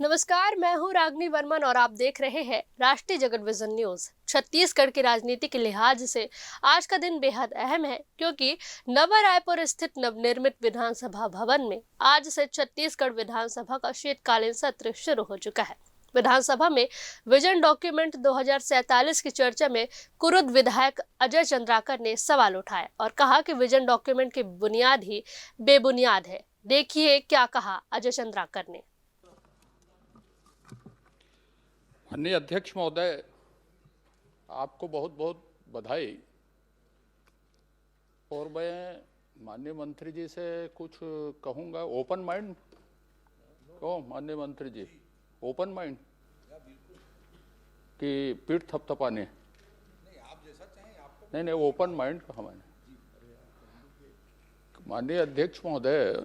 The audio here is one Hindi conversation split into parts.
नमस्कार, मैं हूं रागनी वर्मन और आप देख रहे हैं राष्ट्रीय जगत विजन न्यूज। छत्तीसगढ़ की राजनीति के लिहाज से आज का दिन बेहद अहम है, क्योंकि नवा रायपुर स्थित नवनिर्मित विधानसभा भवन में आज से छत्तीसगढ़ विधानसभा का शीतकालीन सत्र शुरू हो चुका है। विधानसभा में विजन डॉक्यूमेंट 2047 की चर्चा में कुरुद विधायक अजय चंद्राकर ने सवाल उठाया और कहा कि विजन डॉक्यूमेंट की बुनियाद ही बेबुनियाद है। देखिए क्या कहा अजय चंद्राकर ने। माननीय अध्यक्ष महोदय, आपको बहुत बहुत बधाई। और मैं माननीय मंत्री जी से कुछ कहूँगा। ओपन माइंड कहो माननीय मंत्री जी, ओपन माइंड कि पीठ थपथपाने? नहीं, आप जैसा चाहें आपको। नहीं, ओपन माइंड कहा मैंने। माननीय अध्यक्ष महोदय,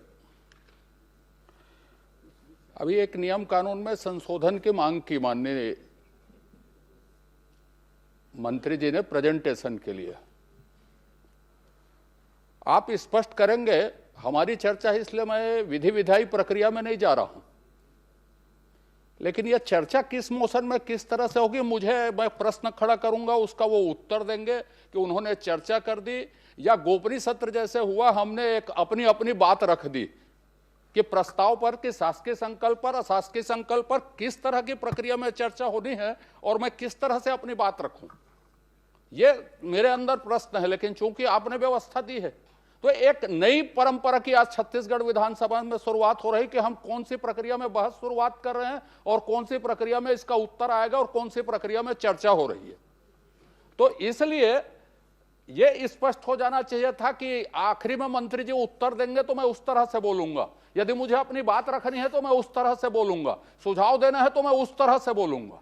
अभी एक नियम कानून में संशोधन की मांग की माननीय मंत्री जी ने प्रेजेंटेशन के लिए। आप स्पष्ट करेंगे? हमारी चर्चा है, इसलिए मैं विधि विधायी प्रक्रिया में नहीं जा रहा हूं, लेकिन यह चर्चा किस मोशन में किस तरह से होगी, मैं प्रश्न खड़ा करूंगा, उसका वो उत्तर देंगे कि उन्होंने चर्चा कर दी या गोपनीय सत्र जैसे हुआ, हमने एक अपनी अपनी बात रख दी कि प्रस्ताव पर, कि शासकीय संकल्प पर, अशासकीय संकल्प पर किस तरह की प्रक्रिया में चर्चा होनी है और मैं किस तरह से अपनी बात रखूं, ये मेरे अंदर प्रश्न है। लेकिन चूंकि आपने व्यवस्था दी है, तो एक नई परंपरा की आज छत्तीसगढ़ विधानसभा में शुरुआत हो रही कि हम कौन सी प्रक्रिया में बहस शुरुआत कर रहे हैं और कौन सी प्रक्रिया में इसका उत्तर आएगा और कौन सी प्रक्रिया में चर्चा हो रही है। तो इसलिए यह स्पष्ट हो जाना चाहिए था कि आखिरी में मंत्री जी उत्तर देंगे तो मैं उस तरह से बोलूंगा, यदि मुझे अपनी बात रखनी है तो मैं उस तरह से बोलूंगा, सुझाव देना है तो मैं उस तरह से बोलूंगा।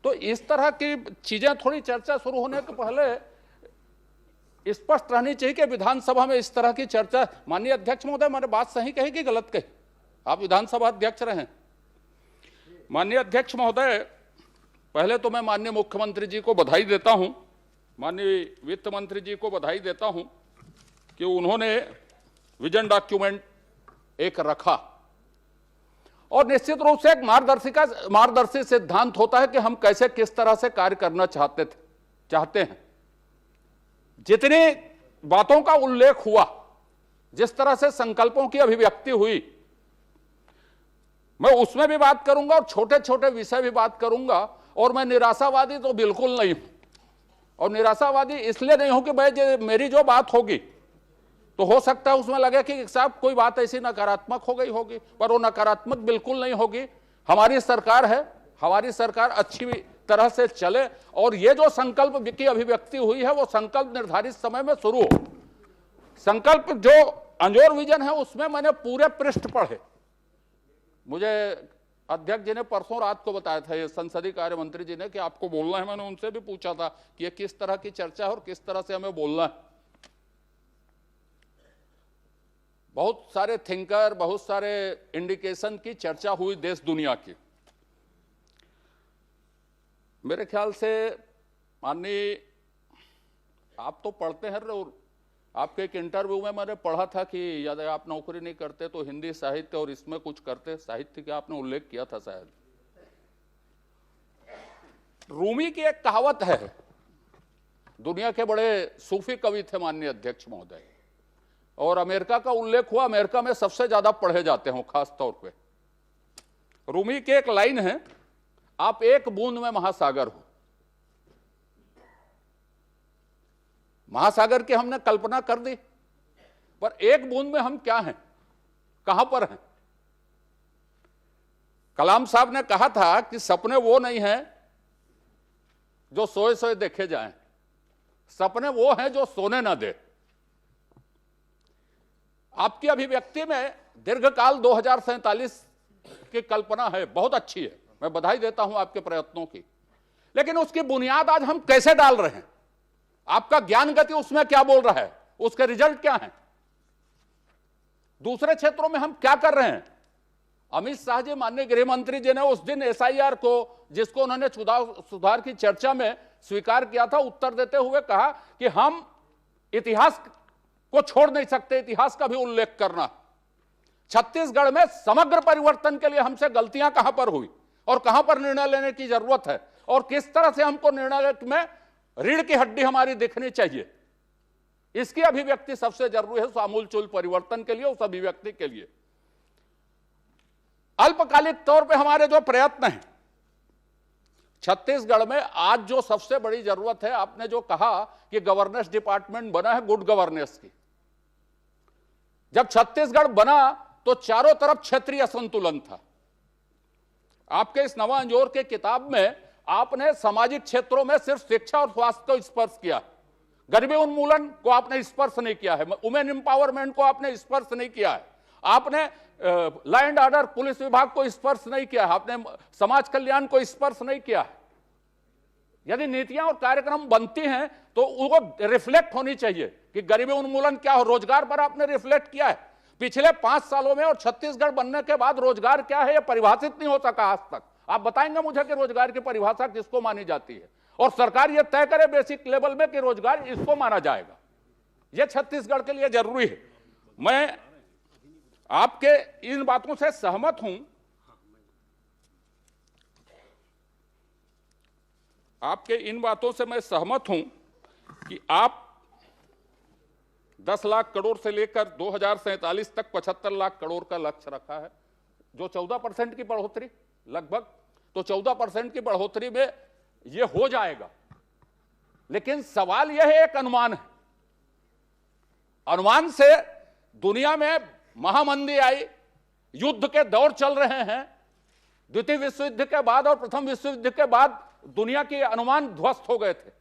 तो इस तरह की चीजें थोड़ी चर्चा शुरू होने के पहले स्पष्ट रहनी चाहिए कि विधानसभा में इस तरह की चर्चा। माननीय अध्यक्ष महोदय, मैंने बात सही कही कि गलत कही? आप विधानसभा अध्यक्ष रहे। माननीय अध्यक्ष महोदय, पहले तो मैं माननीय मुख्यमंत्री जी को बधाई देता हूं, माननीय वित्त मंत्री जी को बधाई देता हूं कि उन्होंने विजन डॉक्यूमेंट एक रखा। और निश्चित रूप से एक मार्गदर्शी सिद्धांत होता है कि हम कैसे किस तरह से कार्य करना चाहते हैं। जितनी बातों का उल्लेख हुआ, जिस तरह से संकल्पों की अभिव्यक्ति हुई, मैं उसमें भी बात करूंगा और छोटे छोटे विषय भी बात करूंगा। और मैं निराशावादी तो बिल्कुल नहीं हूं, और निराशावादी इसलिए नहीं हूं कि भाई मेरी जो बात होगी तो हो सकता है उसमें लगे कि साहब कोई बात ऐसी नकारात्मक हो गई होगी, पर वो नकारात्मक बिल्कुल नहीं होगी। हमारी सरकार है, हमारी सरकार अच्छी तरह से चले और ये जो संकल्प की अभिव्यक्ति हुई है वो संकल्प निर्धारित समय में शुरू हो। संकल्प जो अंजोर विजन है उसमें मैंने पूरे पृष्ठ पढ़े। मुझे अध्यक्ष जी ने परसों रात को बताया था, ये संसदीय कार्य मंत्री जी ने, कि आपको बोलना है। मैंने उनसे भी पूछा था कि ये किस तरह की चर्चा है और किस तरह से हमें बोलना है। बहुत सारे थिंकर, बहुत सारे इंडिकेशन की चर्चा हुई देश दुनिया की। मेरे ख्याल से माननीय, आप तो पढ़ते हैं, और आपके एक इंटरव्यू में मैंने पढ़ा था कि यदि आप नौकरी नहीं करते तो हिंदी साहित्य और इसमें कुछ करते। साहित्य का आपने उल्लेख किया था शायद। रूमी की एक कहावत है, दुनिया के बड़े सूफी कवि थे माननीय अध्यक्ष महोदय, और अमेरिका का उल्लेख हुआ, अमेरिका में सबसे ज्यादा पढ़े जाते हैं खास तौर पे। रूमी की एक लाइन है, आप एक बूंद में महासागर हो। महासागर की हमने कल्पना कर दी, पर एक बूंद में हम क्या हैं, कहां पर हैं? कलाम साहब ने कहा था कि सपने वो नहीं हैं जो सोए सोए देखे जाएं, सपने वो हैं जो सोने ना दे। आपकी अभिव्यक्ति में दीर्घकाल 2047 की कल्पना है, बहुत अच्छी है, मैं बधाई देता हूं आपके प्रयत्नों की। लेकिन उसकी बुनियाद आज हम कैसे डाल रहे हैं? आपका ज्ञान गति उसमें क्या बोल रहा है? उसके रिजल्ट क्या हैं? दूसरे क्षेत्रों में हम क्या कर रहे हैं? अमित शाह जी, माननीय गृह मंत्री जी ने उस दिन एसआईआर को, जिसको उन्होंने सुधार की चर्चा में स्वीकार किया था, उत्तर देते हुए कहा कि हम इतिहास को छोड़ नहीं सकते, इतिहास का भी उल्लेख करना। छत्तीसगढ़ में समग्र परिवर्तन के लिए हमसे गलतियां कहां पर हुई और कहां पर निर्णय लेने की जरूरत है और किस तरह से हमको निर्णय में रीढ़ की हड्डी हमारी दिखनी चाहिए, इसकी अभिव्यक्ति सबसे जरूरी है। आमूलचूल परिवर्तन के लिए, उस अभिव्यक्ति के लिए अल्पकालिक तौर पे हमारे जो प्रयत्न हैं छत्तीसगढ़ में, आज जो सबसे बड़ी जरूरत है, आपने जो कहा कि गवर्नेंस डिपार्टमेंट बना है गुड गवर्नेंस की। जब छत्तीसगढ़ बना तो चारों तरफ क्षेत्रीय असंतुलन था। आपके इस नवा अंजोर के किताब में आपने सामाजिक क्षेत्रों में सिर्फ शिक्षा और स्वास्थ्य को स्पर्श किया, गरीबी उन्मूलन को आपने स्पर्श नहीं किया है, वुमेन एम्पावरमेंट को आपने स्पर्श नहीं किया है, आपने लॉ एंड ऑर्डर पुलिस विभाग को स्पर्श नहीं किया है, आपने समाज कल्याण को स्पर्श नहीं किया है। यदि नीतियां और कार्यक्रम बनती हैं तो वो रिफ्लेक्ट होनी चाहिए कि गरीबी उन्मूलन क्या हो। रोजगार पर आपने रिफ्लेक्ट किया है पिछले 5 सालों में, और छत्तीसगढ़ बनने के बाद रोजगार क्या है यह परिभाषित नहीं हो सका आज तक। आप बताएंगे मुझे कि रोजगार की परिभाषा किसको मानी जाती है, और सरकार यह तय करे बेसिक लेवल में कि रोजगार इसको माना जाएगा। यह छत्तीसगढ़ के लिए जरूरी है। मैं आपके इन बातों से सहमत हूं, आपके इन बातों से मैं सहमत हूं कि आप 10 लाख करोड़ से लेकर 2047 तक 75 लाख करोड़ का लक्ष्य रखा है, जो 14% की बढ़ोतरी लगभग, तो 14% की बढ़ोतरी में यह हो जाएगा। लेकिन सवाल यह है, एक अनुमान है, अनुमान से दुनिया में महामंदी आई, युद्ध के दौर चल रहे हैं, द्वितीय विश्व युद्ध के बाद और प्रथम विश्व युद्ध के बाद दुनिया के अनुमान ध्वस्त हो गए थे।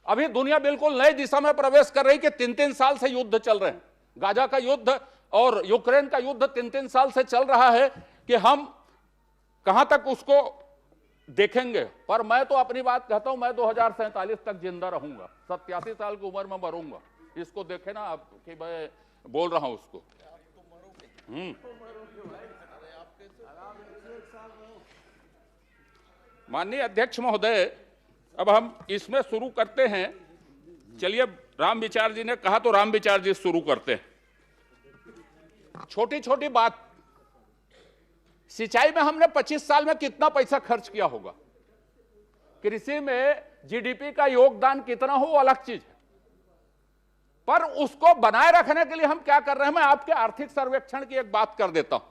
अभी दुनिया बिल्कुल नई दिशा में प्रवेश कर रही कि 3-3 साल से युद्ध चल रहे हैं। गाजा का युद्ध और यूक्रेन का युद्ध 3-3 साल से चल रहा है कि हम कहां तक उसको देखेंगे। पर मैं तो अपनी बात कहता हूं, मैं 2047 तक जिंदा रहूंगा, 87 साल की उम्र में मरूंगा। इसको देखे ना आप कि मैं बोल रहा हूं उसको। माननीय अध्यक्ष महोदय, अब हम इसमें शुरू करते हैं। चलिए, राम विचार जी ने कहा तो राम विचार जी शुरू करते हैं। छोटी छोटी बात, सिंचाई में हमने 25 साल में कितना पैसा खर्च किया होगा, कृषि में जीडीपी का योगदान कितना हो वो अलग चीज है, पर उसको बनाए रखने के लिए हम क्या कर रहे हैं। मैं आपके आर्थिक सर्वेक्षण की एक बात कर देता हूं।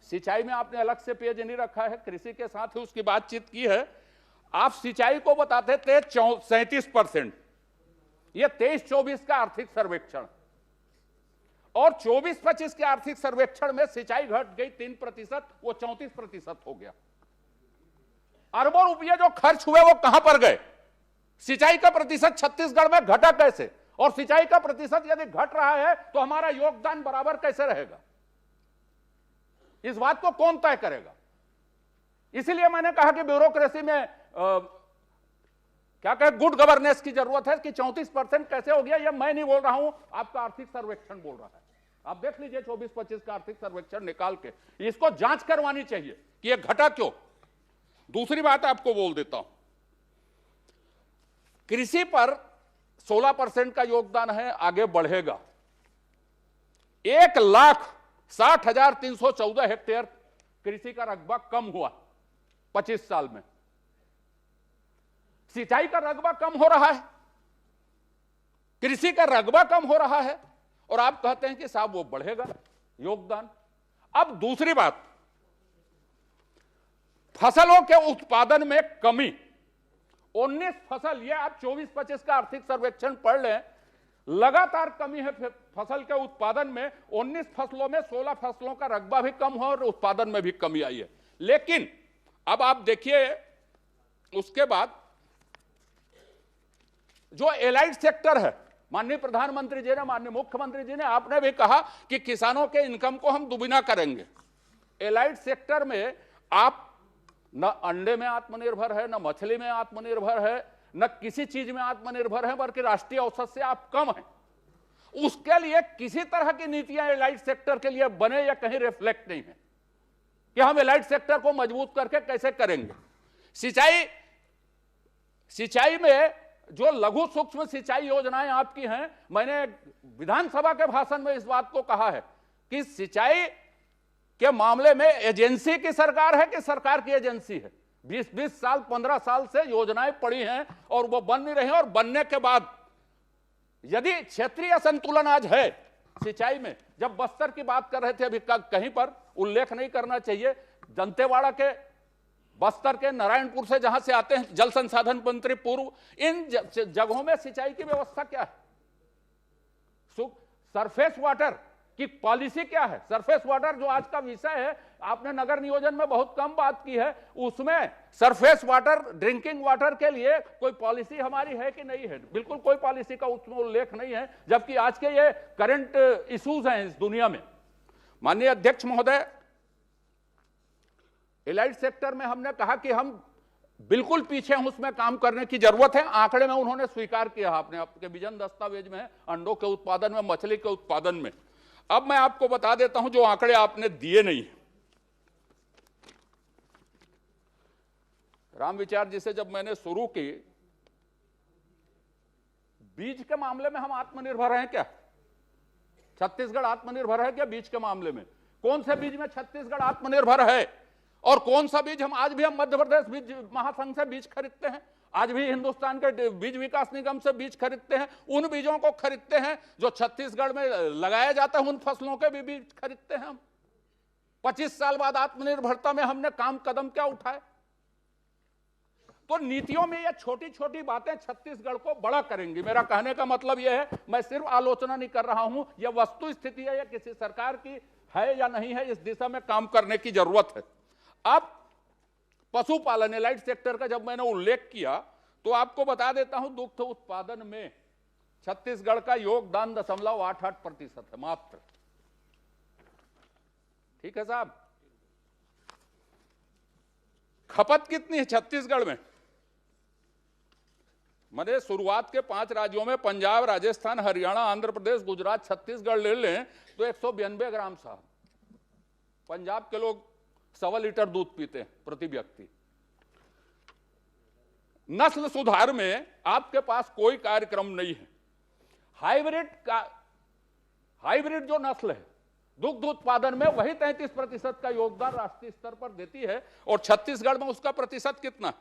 सिंचाई में आपने अलग से पेज नहीं रखा है, कृषि के साथ ही उसकी बातचीत की है। आप सिंचाई को बताते थे 37%, यह 23-24 का आर्थिक सर्वेक्षण, और 24-25 के आर्थिक सर्वेक्षण में सिंचाई घट गई 3%, वो 34% हो गया। अरबों रुपये जो खर्च हुए वो कहां पर गए? सिंचाई का प्रतिशत छत्तीसगढ़ में घटा कैसे, और सिंचाई का प्रतिशत यदि घट रहा है तो हमारा योगदान बराबर कैसे रहेगा? इस बात को कौन तय करेगा? इसीलिए मैंने कहा कि ब्यूरोक्रेसी में क्या कहे, गुड गवर्नेंस की जरूरत है। कि 34% कैसे हो गया, यह मैं नहीं बोल रहा हूं, आपका आर्थिक सर्वेक्षण बोल रहा है। आप देख लीजिए 24-25 का आर्थिक सर्वेक्षण निकाल के, इसको जांच करवानी चाहिए कि यह घटा क्यों। दूसरी बात आपको बोल देता हूं, कृषि पर 16% का योगदान है, आगे बढ़ेगा। 1,60,314 हेक्टेयर कृषि का रकबा कम हुआ 25 साल में। सिंचाई का रकबा कम हो रहा है, कृषि का रकबा कम हो रहा है, और आप कहते हैं कि साहब वो बढ़ेगा योगदान। अब दूसरी बात, फसलों के उत्पादन में कमी, 19 फसल, ये आप 24-25 का आर्थिक सर्वेक्षण पढ़ लें, लगातार कमी है फसल के उत्पादन में। 19 फसलों में 16 फसलों का रकबा भी कम हो और उत्पादन में भी कमी आई है। लेकिन अब आप देखिए, उसके बाद जो एलाइड सेक्टर है, माननीय प्रधानमंत्री जी ने, माननीय मुख्यमंत्री जी ने, आपने भी कहा कि किसानों के इनकम को हम दुगुना करेंगे। एलाइड सेक्टर में आप न अंडे में आत्मनिर्भर है, न मछली में आत्मनिर्भर है, न किसी चीज में आत्मनिर्भर है, बल्कि राष्ट्रीय औसत से आप कम हैं। उसके लिए किसी तरह की नीतियां एलाइड सेक्टर के लिए बने या कहीं रिफ्लेक्ट नहीं है कि हम एलाइड सेक्टर को मजबूत करके कैसे करेंगे। सिंचाई में जो लघु सूक्ष्म सिंचाई योजनाएं आपकी हैं, मैंने विधानसभा के भाषण में इस बात को कहा है कि सिंचाई के मामले में एजेंसी की सरकार है कि सरकार की एजेंसी है। 20-20 साल 15 साल से योजनाएं पड़ी हैं और वो बन नहीं रही हैं, और बनने के बाद यदि क्षेत्रीय असंतुलन आज है सिंचाई में, जब बस्तर की बात कर रहे थे अभी, कहीं पर उल्लेख नहीं करना चाहिए, दंतेवाड़ा के, बस्तर के, नारायणपुर से जहां से आते हैं जल संसाधन मंत्री पूर्व, इन जगहों में सिंचाई की व्यवस्था क्या है? सरफेस वाटर की पॉलिसी क्या है? सरफेस वाटर जो आज का विषय है, आपने नगर नियोजन में बहुत कम बात की है, उसमें सरफेस वाटर, ड्रिंकिंग वाटर के लिए कोई पॉलिसी हमारी है कि नहीं है? बिल्कुल कोई पॉलिसी का उसमें उल्लेख नहीं है, जबकि आज के ये करंट इश्यूज हैं इस दुनिया में। माननीय अध्यक्ष महोदय, एलाइड सेक्टर में हमने कहा कि हम बिल्कुल पीछे हैं, उसमें काम करने की जरूरत है। आंकड़े में उन्होंने स्वीकार किया, आपने आपके विजन दस्तावेज में है, अंडों के उत्पादन में, मछली के उत्पादन में। अब मैं आपको बता देता हूं जो आंकड़े आपने दिए नहीं। राम विचार जी से जब मैंने शुरू की, बीज के मामले में हम आत्मनिर्भर हैं क्या? छत्तीसगढ़ आत्मनिर्भर है क्या बीज के मामले में? कौन से बीज में छत्तीसगढ़ आत्मनिर्भर है और कौन सा बीज हम आज भी हम मध्य प्रदेश बीज महासंघ से बीज खरीदते हैं, आज भी हिंदुस्तान के बीज विकास निगम से बीज खरीदते हैं, उन बीजों को खरीदते हैं जो छत्तीसगढ़ में लगाया जाता है, उन फसलों के भी बीज खरीदते हैं हम। 25 साल बाद आत्मनिर्भरता में हमने काम कदम क्या उठाए? तो नीतियों में ये छोटी छोटी बातें छत्तीसगढ़ को बड़ा करेंगी। मेरा कहने का मतलब यह है, मैं सिर्फ आलोचना नहीं कर रहा हूं, यह वस्तु स्थिति है, यह किसी सरकार की है या नहीं है, इस दिशा में काम करने की जरूरत है। अब पशुपालन, एलाइड सेक्टर का जब मैंने उल्लेख किया तो आपको बता देता हूं, दुग्ध उत्पादन में छत्तीसगढ़ का योगदान 0.88% है मात्र। ठीक है साहब? खपत कितनी है छत्तीसगढ़ में? मैंने शुरुआत के 5 राज्यों में पंजाब, राजस्थान, हरियाणा, आंध्र प्रदेश, गुजरात, छत्तीसगढ़ ले लें तो 192 ग्राम साहब। पंजाब के लोग 1.25 लीटर दूध पीते हैं प्रति व्यक्ति। नस्ल सुधार में आपके पास कोई कार्यक्रम नहीं है। हाइब्रिड जो नस्ल है दुग्ध उत्पादन में, वही 33% का योगदान राष्ट्रीय स्तर पर देती है, और छत्तीसगढ़ में उसका प्रतिशत कितना?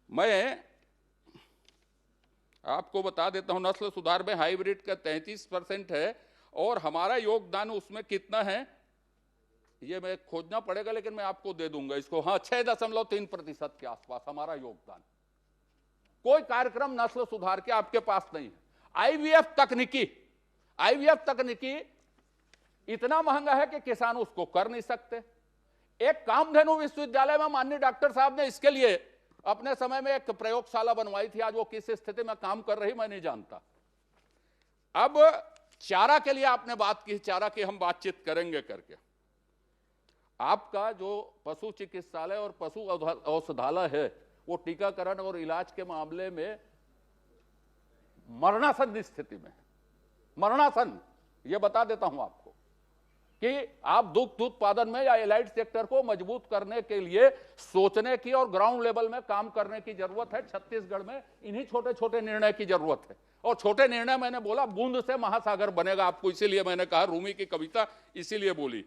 मैं आपको बता देता हूं, नस्ल सुधार में हाइब्रिड का 33% है, और हमारा योगदान उसमें कितना है ये मैं खोजना पड़ेगा, लेकिन मैं आपको दे दूंगा इसको। हाँ, 6.3% के आसपास हमारा योगदान। कोई कार्यक्रम नस्ल सुधार के आपके पास नहीं है। आईवीएफ तकनीकी इतना महंगा है कि किसान उसको कर नहीं सकते। एक कामधेनु विश्वविद्यालय में माननीय डॉक्टर साहब ने इसके लिए अपने समय में एक प्रयोगशाला बनवाई थी, आज वो किस स्थिति में काम कर रही मैं नहीं जानता। अब चारा के लिए आपने बात की, चारा की हम बातचीत करेंगे करके। आपका जो पशु चिकित्सालय और पशु औषधालय है, वो टीकाकरण और इलाज के मामले में मरणासन स्थिति में है। मरणासन, ये बता देता हूं आपको कि आप दुग्ध उत्पादन में या एलाइड सेक्टर को मजबूत करने के लिए सोचने की और ग्राउंड लेवल में काम करने की जरूरत है। छत्तीसगढ़ में इन्हीं छोटे छोटे निर्णय की जरूरत है, और छोटे निर्णय मैंने बोला बूंद से महासागर बनेगा आपको, इसीलिए मैंने कहा, रूमी की कविता इसीलिए बोली।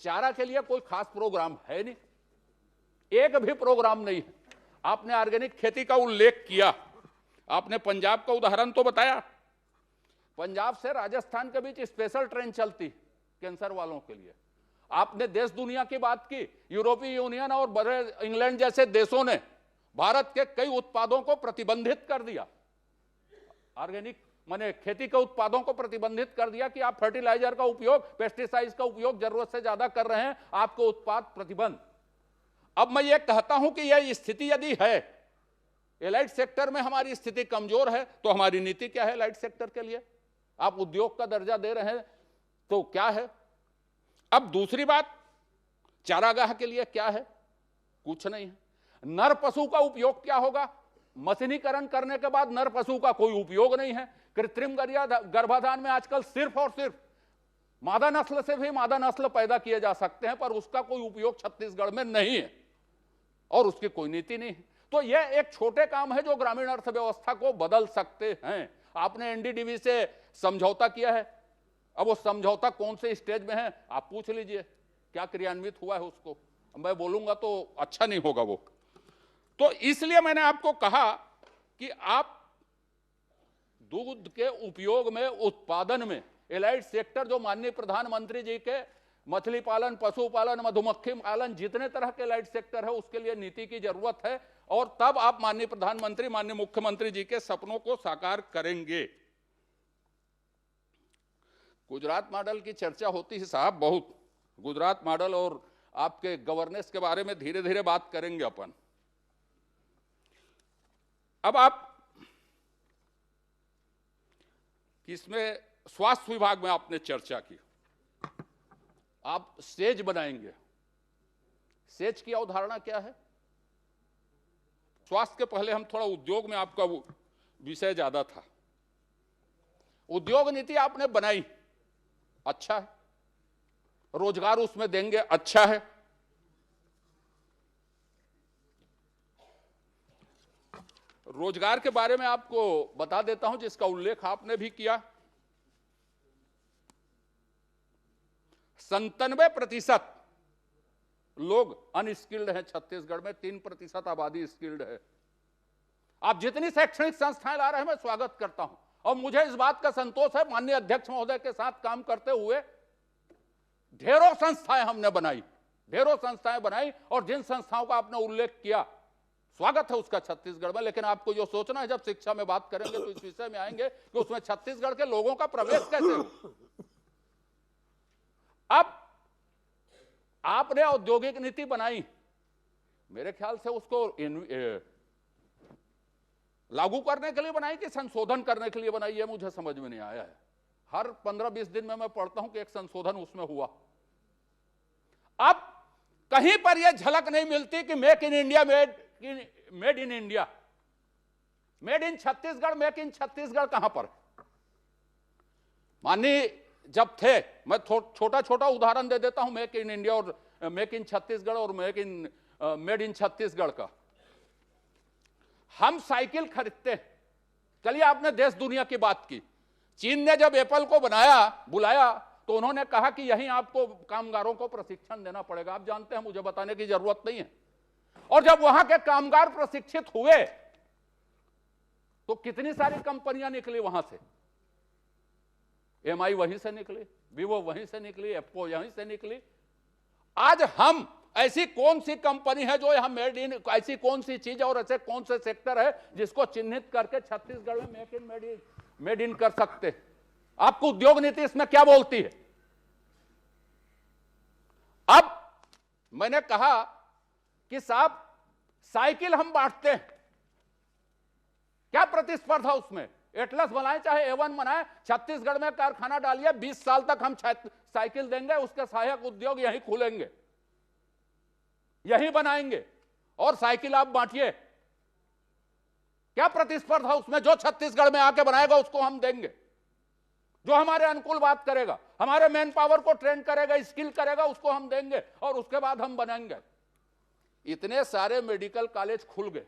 चारा के लिए कोई खास प्रोग्राम है नहीं, एक भी प्रोग्राम नहीं है। आपने ऑर्गेनिक खेती का उल्लेख किया, आपने पंजाब का उदाहरण तो बताया। पंजाब से राजस्थान के बीच स्पेशल ट्रेन चलती कैंसर वालों के लिए। आपने देश दुनिया की बात की, यूरोपीय यूनियन और बड़े इंग्लैंड जैसे देशों ने भारत के कई उत्पादों को प्रतिबंधित कर दिया। ऑर्गेनिक माने खेती के उत्पादों को प्रतिबंधित कर दिया कि आप फर्टिलाइजर का उपयोग, पेस्टिसाइड्स का उपयोग जरूरत से ज्यादा कर रहे हैं, आपको उत्पाद प्रतिबंध। अब मैं ये कहता हूं कि यह स्थिति यदि है, एलाइड सेक्टर में हमारी स्थिति कमजोर है, तो हमारी नीति क्या है एलाइड सेक्टर के लिए? आप उद्योग का दर्जा दे रहे हैं तो क्या है? अब दूसरी बात, चारागाह के लिए क्या है? कुछ नहीं है। नर पशु का उपयोग क्या होगा? मशीनीकरण करने के बाद नर पशु का कोई उपयोग नहीं है। कृत्रिम गर्भाधान में आजकल सिर्फ और सिर्फ मादा नस्ल से भी मादा नस्ल पैदा किए जा सकते हैं, पर उसका कोई उपयोग छत्तीसगढ़ में नहीं है और उसकी कोई नीति नहीं है। तो यह एक छोटे काम है जो ग्रामीण अर्थव्यवस्था को बदल सकते हैं। आपने एनडीडीबी से समझौता किया है, अब वो समझौता कौन से स्टेज में है आप पूछ लीजिए, क्या क्रियान्वित हुआ है उसको, मैं बोलूंगा तो अच्छा नहीं होगा वो। तो इसलिए मैंने आपको कहा कि आप दूध के उपयोग में, उत्पादन में एलाइड सेक्टर, जो माननीय प्रधानमंत्री जी के मछली पालन, पशुपालन, मधुमक्खी पालन, जितने तरह के एलाइड सेक्टर है उसके लिए नीति की जरूरत है, और तब आप माननीय प्रधानमंत्री, माननीय मुख्यमंत्री जी के सपनों को साकार करेंगे। गुजरात मॉडल की चर्चा होती है साहब बहुत, गुजरात मॉडल और आपके गवर्नेंस के बारे में धीरे धीरे बात करेंगे अपन। अब आप इसमें स्वास्थ्य विभाग में आपने चर्चा की, आप सेज बनाएंगे। सेज की अवधारणा क्या है? स्वास्थ्य के पहले हम थोड़ा उद्योग में, आपका विषय ज्यादा था। उद्योग नीति आपने बनाई, अच्छा है, रोजगार उसमें देंगे, अच्छा है। रोजगार के बारे में आपको बता देता हूं, जिसका उल्लेख आपने भी किया। 97% लोग अनस्किल्ड हैं छत्तीसगढ़ में, 3% आबादी स्किल्ड है। आप जितनी शैक्षणिक संस्थाएं ला रहे हैं मैं स्वागत करता हूं, और मुझे इस बात का संतोष है, माननीय अध्यक्ष महोदय के साथ काम करते हुए ढेरों संस्थाएं हमने बनाई, ढेरों संस्थाएं बनाई, और जिन संस्थाओं का आपने उल्लेख किया स्वागत है उसका छत्तीसगढ़ में। लेकिन आपको जो सोचना है, जब शिक्षा में बात करेंगे तो इस विषय में आएंगे कि उसमें छत्तीसगढ़ के लोगों का प्रवेश कैसे हो। अब आपने औद्योगिक नीति बनाई, मेरे ख्याल से उसको लागू करने के लिए बनाई कि संशोधन करने के लिए बनाई है, मुझे समझ में नहीं आया है। हर 15-20 दिन में मैं पढ़ता हूं कि एक संशोधन उसमें हुआ। अब कहीं पर यह झलक नहीं मिलती कि make in India, made in India, made in Chhattisgarh, make in Chhattisgarh कहां पर? माननीय जब थे, मैं छोटा छोटा उदाहरण दे देता हूं मेक इन इंडिया और मेक इन छत्तीसगढ़ और मेड इन छत्तीसगढ़ का। हम साइकिल खरीदते, चलिए आपने देश दुनिया की बात की, चीन ने जब एप्पल को बुलाया तो उन्होंने कहा कि यहीं आपको कामगारों को प्रशिक्षण देना पड़ेगा। आप जानते हैं, मुझे बताने की जरूरत नहीं है। और जब वहां के कामगार प्रशिक्षित हुए तो कितनी सारी कंपनियां निकली वहां से, एमआई वहीं से निकली, वीवो वहीं से निकली, एप्पो यहीं से निकली। आज हम, ऐसी कौन सी कंपनी है जो यहां मेड इन, ऐसी कौन सी चीज और ऐसे कौन से सेक्टर है जिसको चिन्हित करके छत्तीसगढ़ में मेक इन मेड इन कर सकते? आपको उद्योग नीति इसमें क्या बोलती है? अब मैंने कहा कि साहब साइकिल हम बांटते हैं, क्या प्रतिस्पर्धा उसमें? एटलस बनाए चाहे A1 बनाए, छत्तीसगढ़ में कारखाना डालिए, 20 साल तक हम साइकिल देंगे, उसके सहायक उद्योग यहीं खुलेंगे, यहीं बनाएंगे, और साइकिल आप बांटिए। क्या प्रतिस्पर्धा उसमें? जो छत्तीसगढ़ में आके बनाएगा उसको हम देंगे, जो हमारे अनुकूल बात करेगा, हमारे मैन पावर को ट्रेन करेगा, स्किल करेगा, उसको हम देंगे, और उसके बाद हम बनाएंगे। इतने सारे मेडिकल कॉलेज खुल गए।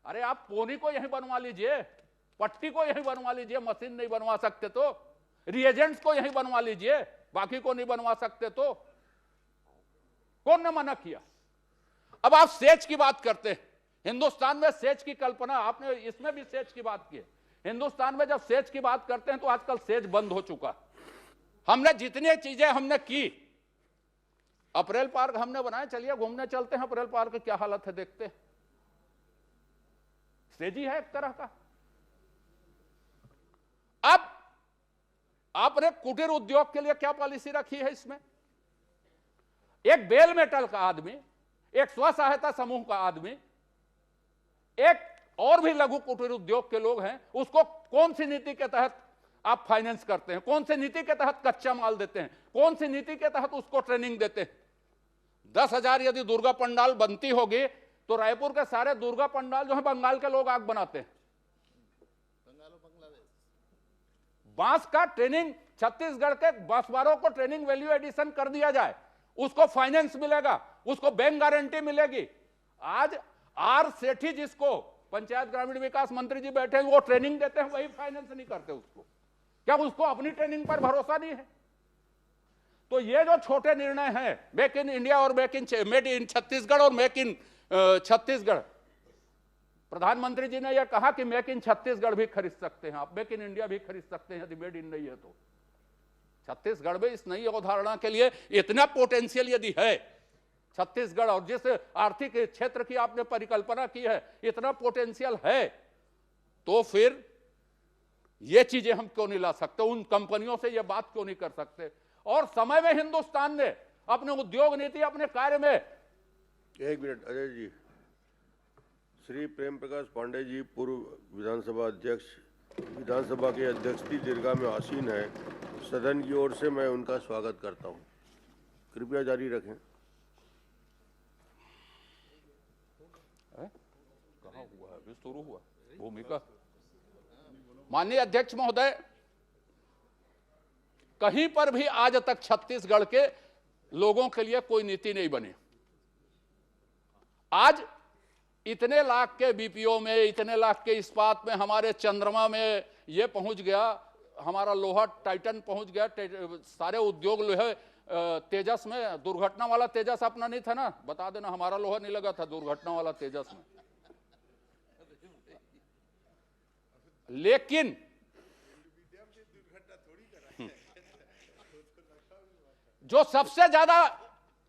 अरे आप पोनी को यहीं बनवा लीजिए, पट्टी को यहीं बनवा लीजिए, मशीन नहीं बनवा सकते तो, रिएजेंट्स को यहीं बनवा लीजिए, बाकी को नहीं बनवा सकते तो कौन ने मना किया? अब आप सेज की बात करते हैं, हिंदुस्तान में सेज की कल्पना, आपने इसमें भी सेज की बात की। हिंदुस्तान में जब सेज की बात करते हैं तो आजकल सेज बंद हो चुका। हमने जितनी चीजें हमने की, अप्रैल पार्क हमने बनाए, चलिए घूमने चलते हैं, अप्रैल पार्क की क्या हालत है देखते हैं। सेजी है एक तरह का। अब आपने कुटीर उद्योग के लिए क्या पॉलिसी रखी है इसमें? एक बेल मेटल का आदमी, एक स्व सहायता समूह का आदमी, एक और भी लघु कुटीर उद्योग के लोग हैं, उसको कौन सी नीति के तहत आप फाइनेंस करते हैं? कौन सी नीति के तहत कच्चा माल देते हैं? कौन सी नीति के तहत उसको ट्रेनिंग देते हैं? 10,000 यदि दुर्गा पंडाल बनती होगी तो रायपुर के सारे दुर्गा पंडाल जो है बंगाल के लोग आग बनाते हैं। बांस का ट्रेनिंग, छत्तीसगढ़ के बांसवारों को ट्रेनिंग वैल्यू एडिशन कर दिया जाए, उसको फाइनेंस मिलेगा, उसको बैंक गारंटी मिलेगी। आज आर सेठी, जिसको पंचायत ग्रामीण विकास मंत्री जी बैठे हैं, वो ट्रेनिंग देते हैं, वही फाइनेंस नहीं करते उसको। क्या उसको अपनी ट्रेनिंग पर भरोसा नहीं है? तो ये जो छोटे निर्णय हैं, मेक इन इंडिया और मेड इन छत्तीसगढ़ और मेक इन छत्तीसगढ़, प्रधानमंत्री जी ने यह कहा कि मेक इन छत्तीसगढ़ भी खरीद सकते हैं आप, मेक इन इंडिया भी खरीद सकते हैं यदि मेड इन नहीं है तो। छत्तीसगढ़ में इस नई अवधारणा के लिए इतना पोटेंशियल यदि है छत्तीसगढ़, और जिस आर्थिक क्षेत्र की आपने परिकल्पना की है इतना पोटेंशियल है, तो फिर ये चीजें हम क्यों नहीं ला सकते? उन कंपनियों से ये बात क्यों नहीं कर सकते? और समय में हिंदुस्तान ने अपने उद्योग नीति, अपने कार्य में। एक मिनट अजय जी, श्री प्रेम प्रकाश पांडे जी पूर्व विधानसभा अध्यक्ष, विधानसभा के अध्यक्ष की दीर्घा में आसीन है, सदन की ओर से मैं उनका स्वागत करता हूं। कृपया जारी रखें। कहाँ हुआ है? अभी शुरू हुआ भूमिका। माननीय अध्यक्ष महोदय, कहीं पर भी आज तक छत्तीसगढ़ के लोगों के लिए कोई नीति नहीं बनी। आज इतने लाख के बीपीओ में, इतने लाख के इस्पात में, हमारे चंद्रमा में ये पहुंच गया, हमारा लोहा टाइटन पहुंच गया, सारे उद्योग लोहे तेजस में, दुर्घटना वाला तेजस अपना नहीं था ना, बता देना, हमारा लोहा नहीं लगा था दुर्घटना वाला तेजस में। लेकिन जो सबसे ज्यादा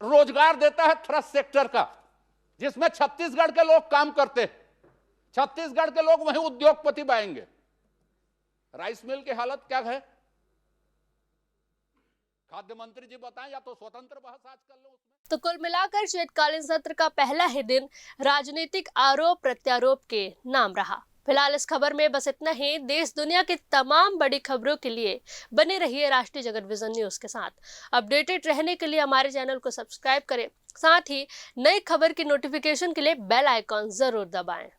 रोजगार देता है थ्रस्ट सेक्टर का, जिसमें छत्तीसगढ़ के लोग काम करते हैं, छत्तीसगढ़ के लोग वहीं उद्योगपति बनेंगे। राइस मिल की हालत क्या है? खाद्य मंत्री जी बताएं, या तो स्वतंत्र बहस आज कर लो उसमें। तो कुल मिलाकर शीतकालीन सत्र का पहला ही दिन राजनीतिक आरोप प्रत्यारोप के नाम रहा। फिलहाल इस खबर में बस इतना ही। देश दुनिया की तमाम बड़ी खबरों के लिए बने रहिए राष्ट्रीय जगत विजन न्यूज के साथ। अपडेटेड रहने के लिए हमारे चैनल को सब्सक्राइब करें, साथ ही नई खबर की नोटिफिकेशन के लिए बेल आइकॉन जरूर दबाएं।